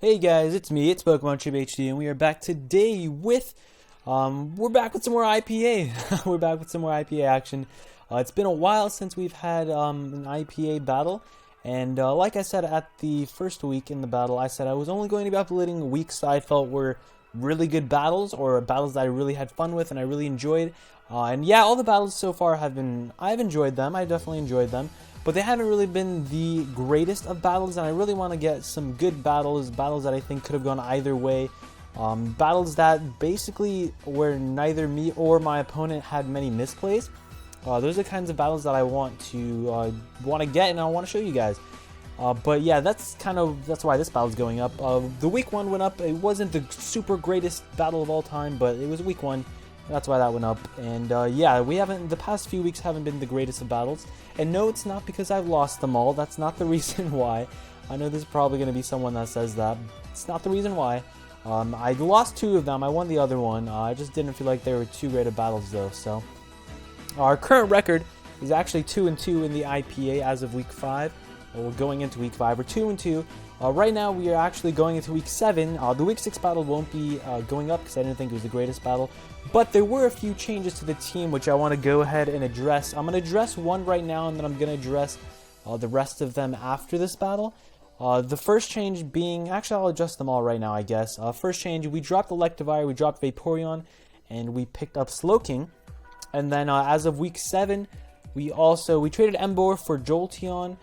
Hey guys, it's me, it's PokemonTripHD, and we are back today with, we're back with some more IPA. We're back with some more IPA action. It's been a while since we've had an IPA battle, and like I said at the first week in the battle, I said I was only going to be uploading weeks that I felt were really good battles, or battles that I really had fun with and I really enjoyed. And yeah, all the battles so far I've enjoyed them, I definitely enjoyed them. But they haven't really been the greatest of battles, and I really want to get some good battles that I think could have gone either way. Battles that basically where neither me or my opponent had many misplays. Those are the kinds of battles that I want to get, and I want to show you guys. But yeah, that's why this battle's going up. The week 1 went up. It wasn't the super greatest battle of all time, but it was week 1. That's why that went up. And yeah, the past few weeks haven't been the greatest of battles. And no, it's not because I've lost them all. That's not the reason why. I know there's probably going to be someone that says that. It's not the reason why. I lost 2 of them. I won the other one. I just didn't feel like they were too great of battles though. So our current record is actually 2-2 in the IPA as of week 5. We're going into week 5. We're 2-2. Right now we are actually going into week 7. The week 6 battle won't be going up because I didn't think it was the greatest battle. But there were a few changes to the team which I want to go ahead and address. I'm going to address one right now, and then I'm going to address the rest of them after this battle. The first change being, actually I'll address them all right now I guess. First change, we dropped Electivire, we dropped Vaporeon, and we picked up Slowking. And then as of week 7, we traded Emboar for Jolteon.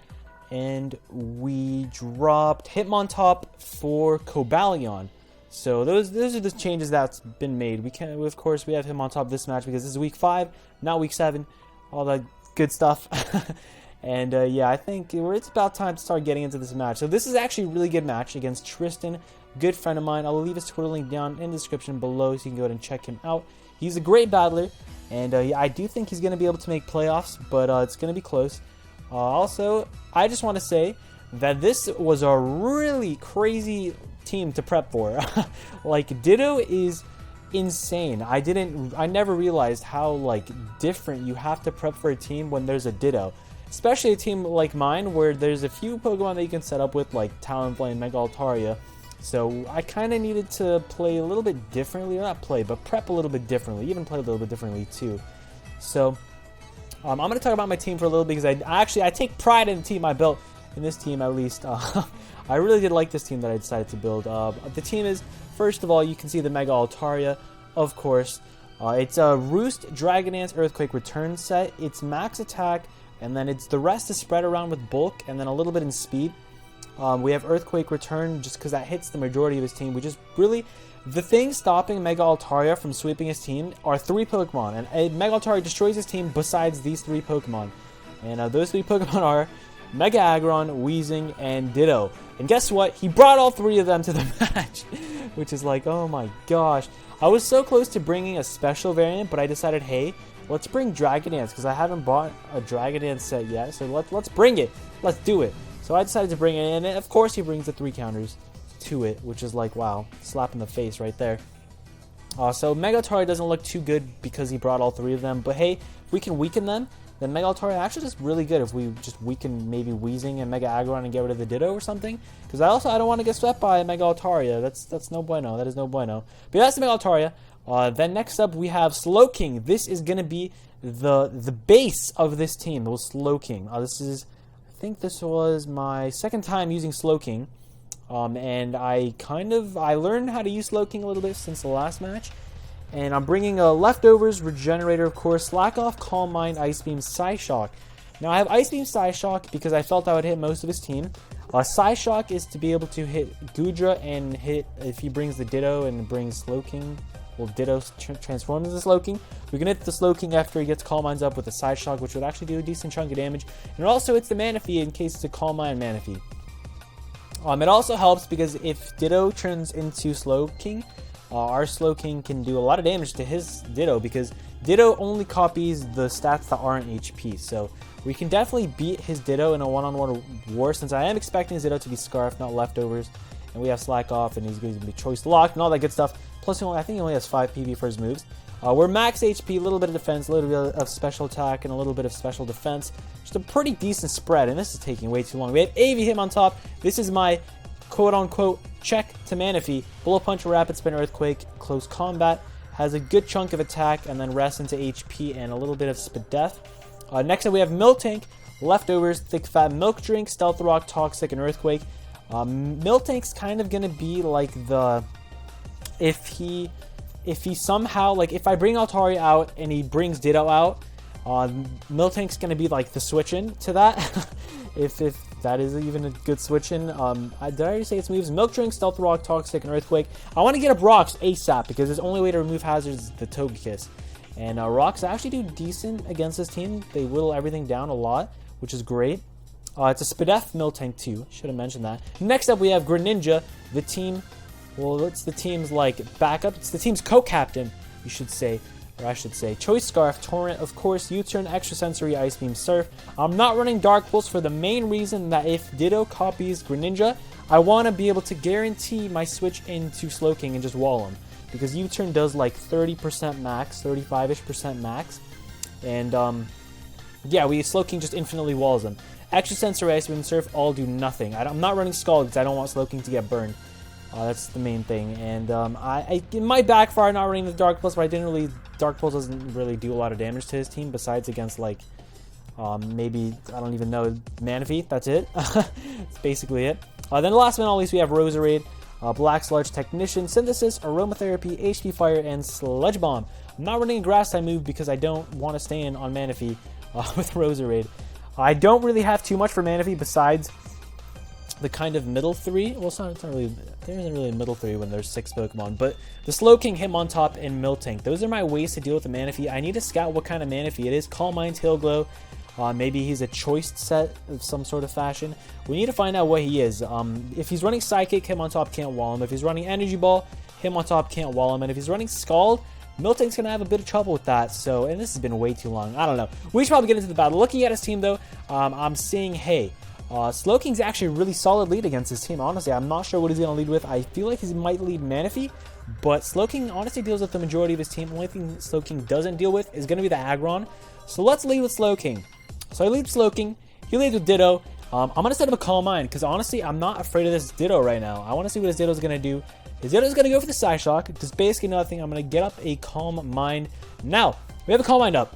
And we dropped Hitmontop for Cobalion. So those are the changes that's been made. Of course, we have Hitmontop this match because this is week 5, not week 7. All that good stuff. And yeah, I think it's about time to start getting into this match. So this is actually a really good match against Tristan, good friend of mine. I'll leave his Twitter link down in the description below so you can go ahead and check him out. He's a great battler, and yeah, I do think he's going to be able to make playoffs, but it's going to be close. Also, I just want to say that this was a really crazy team to prep for. Like, Ditto is insane. I never realized how different you have to prep for a team when there's a Ditto. Especially a team like mine where there's a few Pokemon that you can set up with, like Talonflame, Mega Altaria. So I kind of needed to play a little bit differently, or not play, but prep a little bit differently, even play a little bit differently too. So I'm going to talk about my team for a little bit because I take pride in the team I built, in this team at least. I really did like this team that I decided to build. The team is, first of all, you can see the Mega Altaria, of course. It's a Roost, Dragon Dance, Earthquake Return set. It's max attack, and then the rest is spread around with bulk, and then a little bit in speed. We have Earthquake Return just because that hits the majority of his team. The thing stopping Mega Altaria from sweeping his team are 3 Pokemon, and Mega Altaria destroys his team besides these 3 Pokemon. And those 3 Pokemon are Mega Aggron, Weezing, and Ditto. And guess what? He brought all 3 of them to the match, which is like, oh my gosh. I was so close to bringing a special variant, but I decided, hey, let's bring Dragon Dance, because I haven't bought a Dragon Dance set yet, so let's bring it. Let's do it. So I decided to bring it, and of course he brings the 3 counters to it, which is like, wow, slap in the face right there. So Mega Altaria doesn't look too good because he brought all 3 of them, but hey, if we can weaken them, then Mega Altaria actually is really good if we just weaken maybe Weezing and Mega Aggron and get rid of the Ditto or something, because I don't want to get swept by Mega Altaria. That's no bueno. That is no bueno. But that's the Mega Altaria. Then next up we have Slowking. This is going to be the base of this team, the Slowking. I think this was my second time using Slowking. And I learned how to use Slowking a little bit since the last match. And I'm bringing a Leftovers, Regenerator, of course, Slack Off, Calm Mind, Ice Beam, Psyshock. Now I have Ice Beam, Psyshock because I felt I would hit most of his team. Psyshock is to be able to hit Goodra and hit, if he brings the Ditto and brings Slowking, well, Ditto transforms into Slowking. We can hit the Slowking after he gets Calm Minds up with the Psyshock, which would actually do a decent chunk of damage. And also it's the Manaphy in case it's a Calm Mind Manaphy. It also helps because if Ditto turns into Slowking, our Slowking can do a lot of damage to his Ditto because Ditto only copies the stats that aren't HP. So we can definitely beat his Ditto in a one-on-one war, since I am expecting his Ditto to be Scarf, not Leftovers. And we have Slack Off, and he's going to be Choice Locked and all that good stuff. Plus, I think he only has 5 PV for his moves. We're max HP, a little bit of defense, a little bit of special attack, and a little bit of special defense. Just a pretty decent spread, and this is taking way too long. We have AV Hitmontop. This is my quote-unquote check to Manaphy. Bullet Punch, Rapid Spin, Earthquake, Close Combat. Has a good chunk of attack, and then rest into HP and a little bit of Spadef. Next up we have Miltank, Leftovers, Thick Fat Milk Drink, Stealth Rock, Toxic, and Earthquake. Miltank's kind of going to be like the... If he somehow... Like, if I bring Altaria out and he brings Ditto out, Miltank's going to be like the switch-in to that. if that is even a good switch-in. Did I already say its moves? Milk Drink, Stealth Rock, Toxic, and Earthquake. I want to get up Rocks ASAP because his only way to remove hazards is the Togekiss. And Rocks actually do decent against this team. They whittle everything down a lot, which is great. It's a Spadef Miltank too. Should have mentioned that. Next up we have Greninja, the team... Well, it's the team's like backup. It's the team's co-captain, you should say. Or I should say. Choice Scarf, Torrent, of course, U-Turn, Extrasensory, Ice Beam, Surf. I'm not running Dark Pulse for the main reason that if Ditto copies Greninja, I want to be able to guarantee my switch into Slowking and just wall him. Because U-Turn does like 30% max, 35-ish% max. And, yeah, Slowking just infinitely walls him. Extrasensory, Ice Beam, Surf all do nothing. I'm not running Scald because I don't want Slowking to get burned. That's the main thing, and it might backfire not running the Dark Pulse, but Dark Pulse doesn't really do a lot of damage to his team, besides against, like, maybe, I don't even know, Manaphy, that's it. That's basically it. Then last but not least, we have Roserade, Black Sludge, Technician, Synthesis, Aromatherapy, HP Fire, and Sludge Bomb. I'm not running a Grass type move because I don't want to stay in on Manaphy with Roserade. I don't really have too much for Manaphy besides the kind of middle three. Well, it's not really, there isn't really a middle three when there's 6 Pokemon, but the Slowking, Hitmontop, and Miltank. Those are my ways to deal with the Manaphy. I need to scout what kind of Manaphy it is. Calm Mind, Tail Glow. Maybe he's a choice set of some sort of fashion. We need to find out what he is. If he's running Psychic, Hitmontop can't wall him. If he's running Energy Ball, Hitmontop can't wall him. And if he's running Scald, Miltank's going to have a bit of trouble with that. So, and this has been way too long. I don't know. We should probably get into the battle. Looking at his team, though, I'm seeing, hey, Slowking's actually a really solid lead against his team. Honestly, I'm not sure what he's going to lead with. I feel like he might lead Manaphy, but Slowking honestly deals with the majority of his team. The only thing Slowking doesn't deal with is going to be the Aggron. So let's lead with Slowking. So I lead Slowking. He leads with Ditto. I'm going to set up a Calm Mind because honestly, I'm not afraid of this Ditto right now. I want to see what his Ditto's going to do. His Ditto's going to go for the Psyshock. Just basically nothing. I'm going to get up a Calm Mind. Now, we have a Calm Mind up.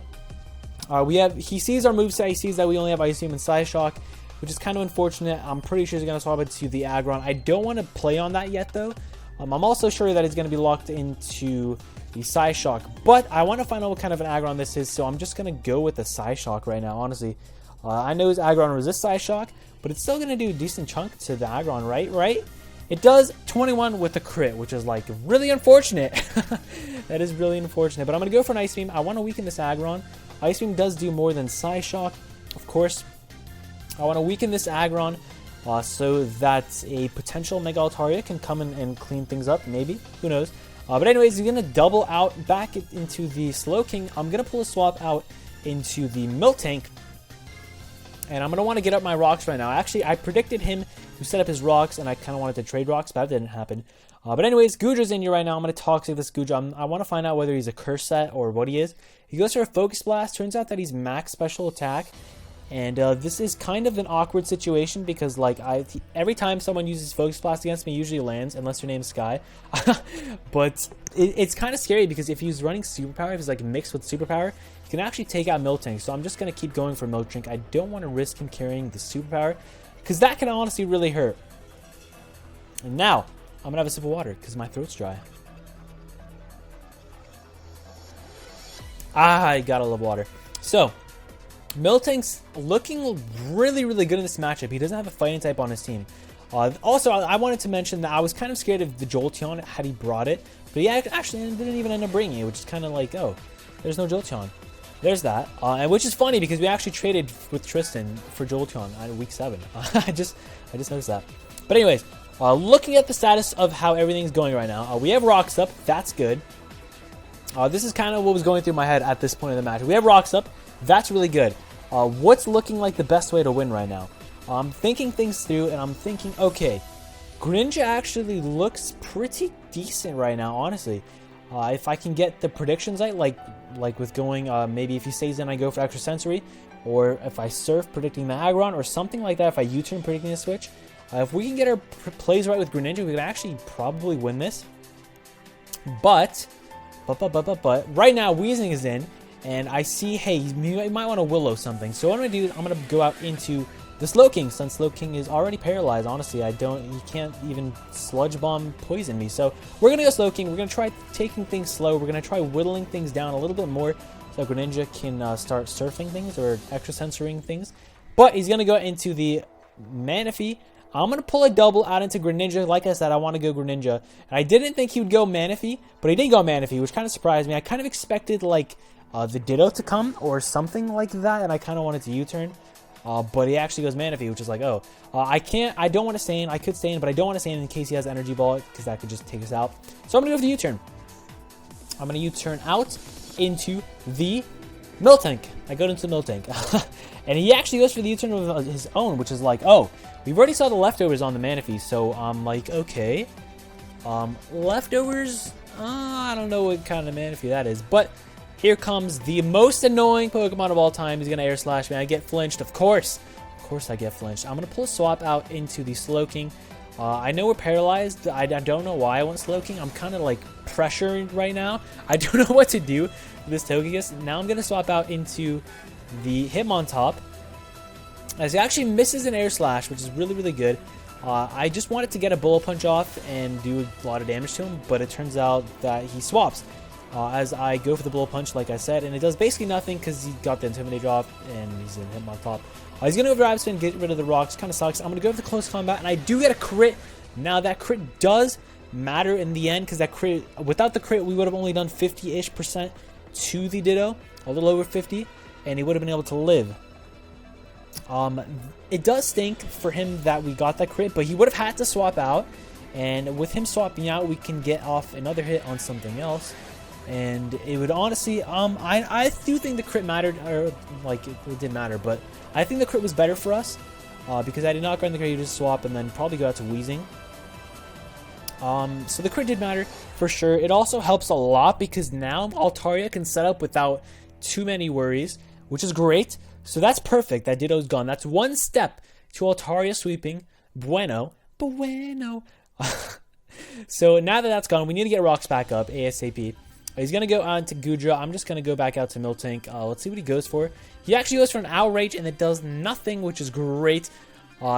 He sees our moveset. He sees that we only have Ice Beam and Psyshock, which is kind of unfortunate. I'm pretty sure he's going to swap it to the Aggron. I don't want to play on that yet, though. I'm also sure that he's going to be locked into the Psyshock, but I want to find out what kind of an Aggron this is, so I'm just going to go with the Psyshock right now, honestly. I know his Aggron resists Psyshock, but it's still going to do a decent chunk to the Aggron, right? It does 21 with a crit, which is, like, really unfortunate. That is really unfortunate, but I'm going to go for an Ice Beam. I want to weaken this Aggron. Ice Beam does do more than Psyshock, of course. I want to weaken this Aggron so that a potential Mega Altaria can come in and clean things up, maybe. Who knows? But anyways, he's going to double out back into the Slowking. I'm going to pull a swap out into the Miltank. And I'm going to want to get up my Rocks right now. Actually, I predicted him to set up his Rocks, and I kind of wanted to trade Rocks, but that didn't happen. But anyways, Gudra's in here right now. I'm going to Toxic this Gudra. I want to find out whether he's a Curse set or what he is. He goes for a Focus Blast. Turns out that he's max special attack. And this is kind of an awkward situation because, like, every time someone uses Focus Blast against me, it usually lands, unless your name's Sky. But it's kind of scary because if he's running Superpower, if he's, like, mixed with Superpower, he can actually take out Miltank. So I'm just going to keep going for Miltank. I don't want to risk him carrying the Superpower because that can honestly really hurt. And now, I'm going to have a sip of water because my throat's dry. I gotta love water. So, Miltank's looking really, really good in this matchup. He doesn't have a fighting type on his team. Also, I wanted to mention that I was kind of scared of the Jolteon had he brought it, but he actually didn't even end up bringing it, which is kind of like, oh, there's no Jolteon. There's that, and which is funny because we actually traded with Tristan for Jolteon in week 7. I just noticed that. But anyways, looking at the status of how everything's going right now, we have Rocks up. That's good. This is kind of what was going through my head at this point in the match. We have Rocks up. That's really good. What's looking like the best way to win right now? I'm thinking things through, and I'm thinking, okay, Greninja actually looks pretty decent right now, honestly. If I can get the predictions right, like with going, maybe if he stays in, I go for Extrasensory, or if I Surf predicting the Aggron, or something like that, if I U-turn predicting the switch, If we can get our plays right with Greninja, we can actually probably win this. But right now, Weezing is in, and I see, hey, he might want to Willow something. So what I'm going to do is I'm going to go out into the Slowking, since Slowking is already paralyzed. Honestly, he can't even Sludge Bomb poison me. So we're going to go Slowking. We're going to try taking things slow. We're going to try whittling things down a little bit more so Greninja can start surfing things or extrasensoring things. But he's going to go into the Manaphy. I'm going to pull a double out into Greninja. Like I said, I want to go Greninja. And I didn't think he would go Manaphy, but he did go Manaphy, which kind of surprised me. I kind of expected, like, the Ditto to come or something like that, and I kind of wanted to U-turn. But he actually goes Manaphy, which is like, oh. I don't want to stay in. I could stay in, but I don't want to stay in case he has Energy Ball, because that could just take us out. So I'm going to go for the U-turn. I'm going to U-turn out into the Miltank. I go into the Miltank. And he actually goes for the U-turn of his own, which is like, oh, we've already saw the leftovers on the Manaphy, so I'm like, okay. Leftovers? I don't know what kind of Manaphy that is, but here comes the most annoying Pokemon of all time. He's going to Air Slash me. I get flinched, of course. Of course I get flinched. I'm going to pull a swap out into the Slowking. I know we're paralyzed. I don't know why I went Slowking. I'm kind of like pressured right now. I don't know what to do with this Togekiss. Now I'm going to swap out into the Hitmontop, as he actually misses an Air Slash, which is really, really good. I just wanted to get a Bullet Punch off and do a lot of damage to him, but it turns out that he swaps. As I go for the Bullet Punch, like I said, and it does basically nothing because he got the Intimidate off and he's in Hitmontop. He's going to go Vibe Spin, get rid of the rocks. Kind of sucks. I'm going to go for the Close Combat, and I do get a crit. Now, that crit does matter in the end, because that crit, without the crit, we would have only done 50-ish% to the Ditto, a little over 50, and he would have been able to live. It does stink for him that we got that crit, but he would have had to swap out, and with him swapping out, we can get off another hit on something else. And it would honestly, I do think the crit mattered, or like it did matter, but I think the crit was better for us, because I did not go in the crit, you just swap and then probably go out to Weezing. So the crit did matter for sure. It also helps a lot because now Altaria can set up without too many worries, which is great. So that's perfect. That Ditto's gone. That's one step to Altaria sweeping. Bueno. So now that that's gone, we need to get rocks back up ASAP. He's going to go on to Goodra. I'm just going to go back out to Miltank. Let's see what he goes for. He actually goes for an Outrage, and it does nothing, which is great.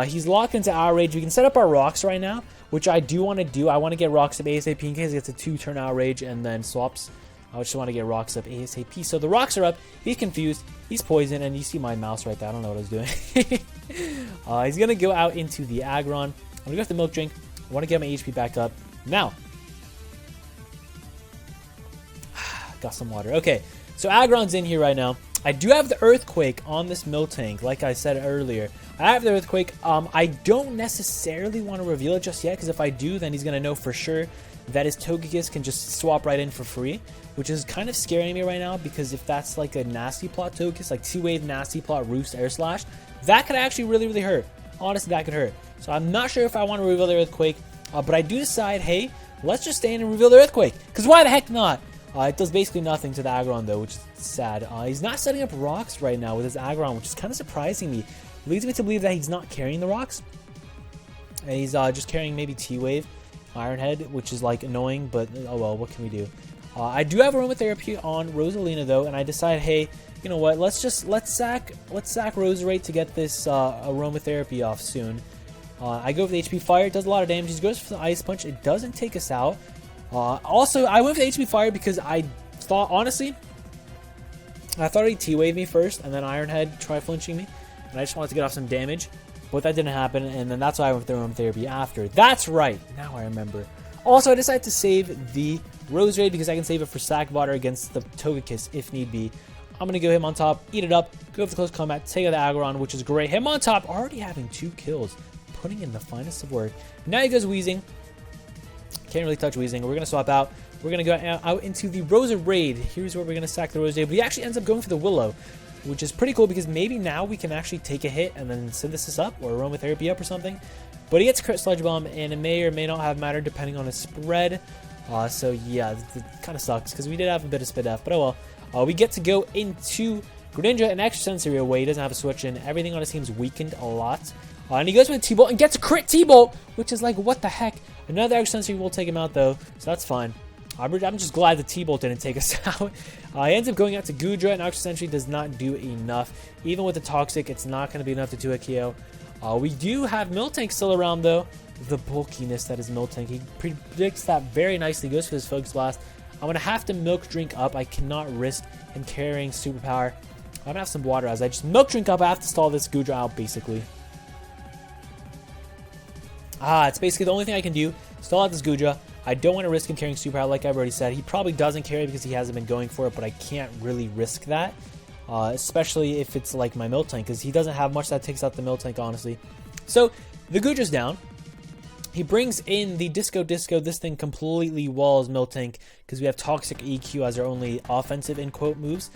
He's locked into Outrage. We can set up our rocks right now, which I do want to do. I want to get rocks up ASAP in case he gets a 2-turn Outrage and then swaps. I just want to get rocks up ASAP. So the rocks are up. He's confused. He's poisoned, and you see my mouse right there. I don't know what I was doing. He's going to go out into the Aggron. I'm going to go for the Milk Drink. I want to get my HP back up. Now, got some water. Okay, so Aggron's in here right now. I do have the Earthquake on this Miltank, like I said earlier. I have the Earthquake. I don't necessarily want to reveal it just yet, because if I do, then he's going to know for sure that his Togekiss can just swap right in for free, which is kind of scaring me right now, because if that's like a Nasty Plot Togekiss, like 2-wave Nasty Plot Roost Air Slash, that could actually really, really hurt. Honestly, that could hurt. So I'm not sure if I want to reveal the Earthquake, but I do decide, hey, let's just stay in and reveal the Earthquake, because why the heck not? It does basically nothing to the Aggron, though, which is sad. He's not setting up rocks right now with his Aggron, which is kind of surprising me. It leads me to believe that he's not carrying the rocks. And he's just carrying maybe T-Wave, Iron Head, which is like annoying, but oh well, what can we do? I do have Aromatherapy on Rosalina, though, and I decide, hey, you know what? Let's sack Roserade to get this Aromatherapy off soon. I go for the HP Fire. It does a lot of damage. He goes for the Ice Punch. It doesn't take us out. Also, I went for the HP Fire because I thought, honestly, I thought he'd T-Wave me first, and then Iron Head try flinching me, and I just wanted to get off some damage, but that didn't happen, and then that's why I went for the Aromatherapy after. That's right! Now I remember. Also, I decided to save the Roserade because I can save it for Sack Water against the Togekiss if need be. I'm going to go Hitmontop, eat it up, go for the Close Combat, take out the Aggron, which is great. Hitmontop already having 2 kills, putting in the finest of work. Now he goes Weezing. Can't really touch Weezing. We're going to swap out. We're going to go out into the Roserade. Here's where we're going to sack the Roserade. But he actually ends up going for the Willow, which is pretty cool because maybe now we can actually take a hit and then Synthesis up or Aromatherapy up or something. But he gets a crit Sludge Bomb, and it may or may not have mattered depending on his spread. So yeah, it kind of sucks because we did have a bit of Spit F, but oh well. We get to go into Greninja an extra sensory way. He doesn't have a switch in. Everything on his team's weakened a lot. And he goes with a T-Bolt and gets a crit T-Bolt, which is like, what the heck? Another Extra Sensory will take him out, though, so that's fine. I'm just glad the T-Bolt didn't take us out. He ends up going out to Goodra, and Extra Sensory does not do enough. Even with the Toxic, it's not going to be enough to do a KO. We do have Miltank still around, though. The bulkiness that is Miltank. He predicts that very nicely. Goes for his Focus Blast. I'm going to have to Milk Drink up. I cannot risk him carrying Superpower. I'm going to have some water as I just Milk Drink up. I have to stall this Goodra out, basically. It's basically the only thing I can do. Stall out this Goodra. I don't want to risk him carrying Superpower, like I've already said. He probably doesn't carry because he hasn't been going for it, but I can't really risk that. Especially if it's like my Miltank, because he doesn't have much that takes out the Miltank, honestly. So, the Goodra's down. He brings in the Disco. This thing completely walls Miltank because we have Toxic EQ as our only offensive, in quote, moves.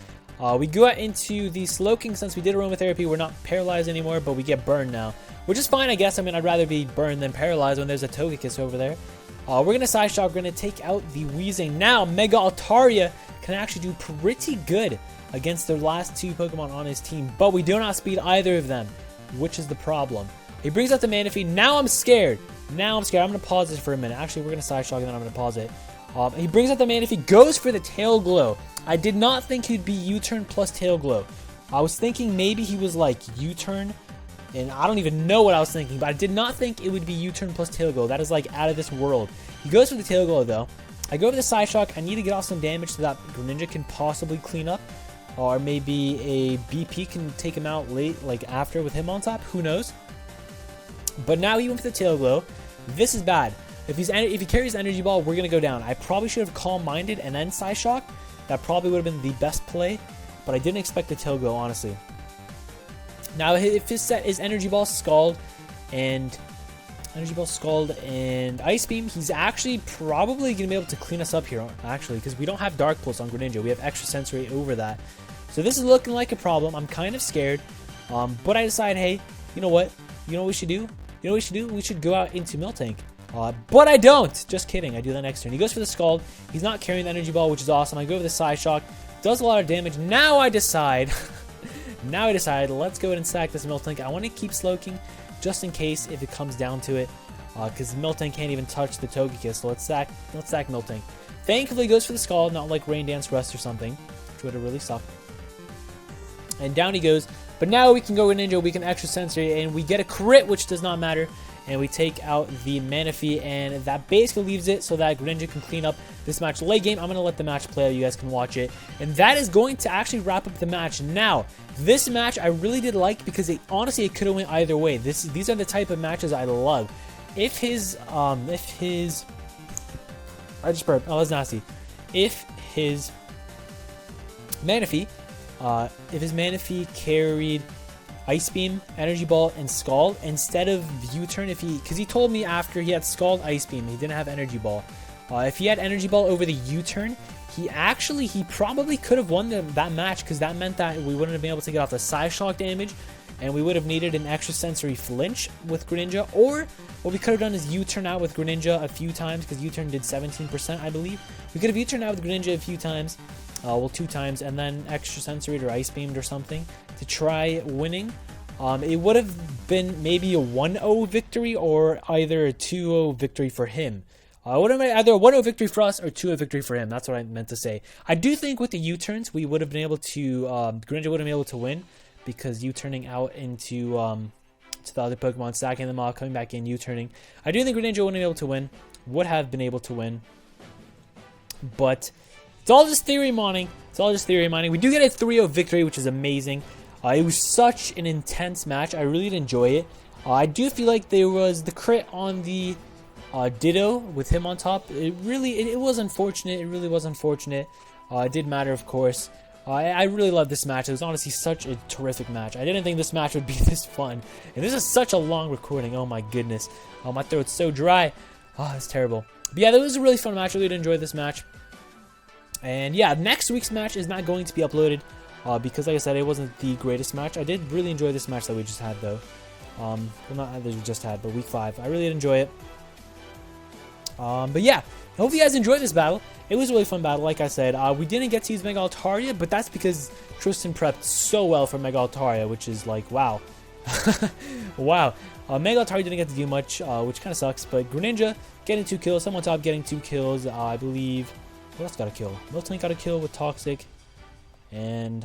We go out into the Slowking. Since we did Aromatherapy, we're not paralyzed anymore, but we get burned now. Which is fine, I guess. I mean, I'd rather be burned than paralyzed when there's a Togekiss over there. We're going to Side Shock. We're going to take out the Weezing. Now, Mega Altaria can actually do pretty good against the last two Pokemon on his team, but we do not speed either of them, which is the problem. He brings out the Manaphy. Now I'm scared. I'm going to pause this for a minute. Actually, we're going to Side Shock and then I'm going to pause it. He brings out the Manaphy, goes for the Tail Glow. I did not think he'd be U-turn plus Tail Glow. I was thinking maybe he was like U-turn, and I don't even know what I was thinking, but I did not think it would be U-turn plus Tail Glow. That is like out of this world. He goes for the Tail Glow though. I go for the Side Shock. I need to get off some damage so that Greninja can possibly clean up. Or maybe a BP can take him out late, like after with him on top. Who knows? But now he went for the Tail Glow. This is bad. If he carries Energy Ball, we're going to go down. I probably should have Calm Minded and then Side Shock. That probably would have been the best play. But I didn't expect the Tail Glow, honestly. Now, if his set is Energy Ball, Scald, and Ice Beam, he's actually probably going to be able to clean us up here, actually, because we don't have Dark Pulse on Greninja. We have Extra Sensory over that. So this is looking like a problem. I'm kind of scared. But I decide, hey, you know what? You know what we should do? We should go out into Miltank. But I don't. Just kidding. I do that next turn. He goes for the Scald. He's not carrying the Energy Ball, which is awesome. I go for the Side Shock. Does a lot of damage. Now I decide... let's go ahead and sack this Miltank. I want to keep Slowking just in case if it comes down to it. Because Miltank can't even touch the Togekiss. So let's sack Miltank. Thankfully, he goes for the Scald, not like Rain Dance Rust or something, which would have really sucked. And down he goes. But now we can go Ninja, we can Extra Sensory, and we get a crit, which does not matter. And we take out the Manaphy, and that basically leaves it so that Greninja can clean up this match late game. I'm going to let the match play out. You guys can watch it. And that is going to actually wrap up the match. Now, this match I really did like because honestly, it could have went either way. These are the type of matches I love. If his I just burped. Oh, that's nasty. If his Manaphy carried Ice Beam, Energy Ball, and Scald instead of U-turn, because he told me after he had Scald, Ice Beam, he didn't have Energy Ball. If he had Energy Ball over the U-turn, he probably could have won that match, because that meant that we wouldn't have been able to get off the Side Shock damage, and we would have needed an Extra Sensory flinch with Greninja, or what we could have done is U-turn out with Greninja a few times, because U-turn did 17%, I believe. We could have U-turned out with Greninja a few times, 2 times, and then Extra Sensory or Ice Beamed or something to try winning. It would have been maybe a 1-0 victory or either a 2-0 victory for him. It would have been either a 1-0 victory for us or 2-0 victory for him. That's what I meant to say. I do think with the U-turns, we would have been able to, Greninja would have been able to win because U-turning out into to the other Pokemon, stacking them all, coming back in, U-turning. I do think Greninja would have been able to win. But it's all just theory mining. We do get a 3-0 victory, which is amazing. It was such an intense match. I really did enjoy it. I do feel like there was the crit on the Ditto with him on top. It was unfortunate. It really was unfortunate. It did matter, of course. I really loved this match. It was honestly such a terrific match. I didn't think this match would be this fun. And this is such a long recording. Oh my goodness. My throat's so dry. Oh, it's terrible. But yeah, that was a really fun match. I really did enjoy this match. And yeah, next week's match is not going to be uploaded because, like I said, it wasn't the greatest match. I did really enjoy this match that we just had, though. Well, not that we just had, but week 5. I really did enjoy it. But yeah, I hope you guys enjoyed this battle. It was a really fun battle, like I said. We didn't get to use Mega Altaria, but that's because Tristan prepped so well for Mega Altaria, which is like, wow. Wow. Mega Atari didn't get to do much, which kind of sucks. But Greninja getting 2 kills. Someone top getting 2 kills. I believe. What else got a kill? Miltank got a kill with Toxic. And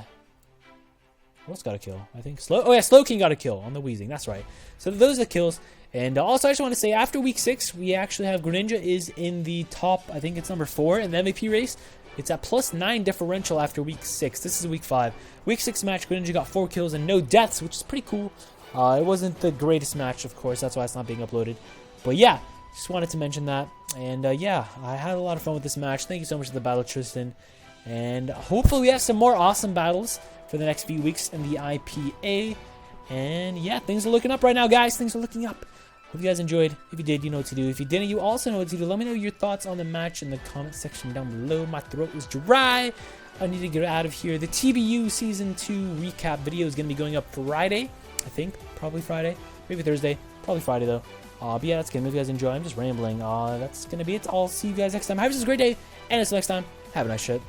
what else got a kill? I think Slowking got a kill on the Weezing. That's right. So those are the kills. And also, I just want to say, after week 6, we actually have Greninja is in the top. I think it's number 4 in the MVP race. It's at +9 differential after week 6. This is week 5. Week 6 match, Greninja got 4 kills and no deaths, which is pretty cool. It wasn't the greatest match, of course. That's why it's not being uploaded. But yeah, just wanted to mention that. And yeah, I had a lot of fun with this match. Thank you so much for the battle, Tristan. And hopefully we have some more awesome battles for the next few weeks in the IPA. And yeah, things are looking up right now, guys. Things are looking up. Hope you guys enjoyed. If you did, you know what to do. If you didn't, you also know what to do. Let me know your thoughts on the match in the comment section down below. My throat is dry. I need to get out of here. The TBU Season 2 recap video is going to be going up Friday, I think. Probably Friday. Maybe Thursday. Probably Friday, though. But yeah, that's good. Hope you guys enjoy. I'm just rambling. That's going to be it. I'll see you guys next time. Have a great day. And until next time, have a nice shit.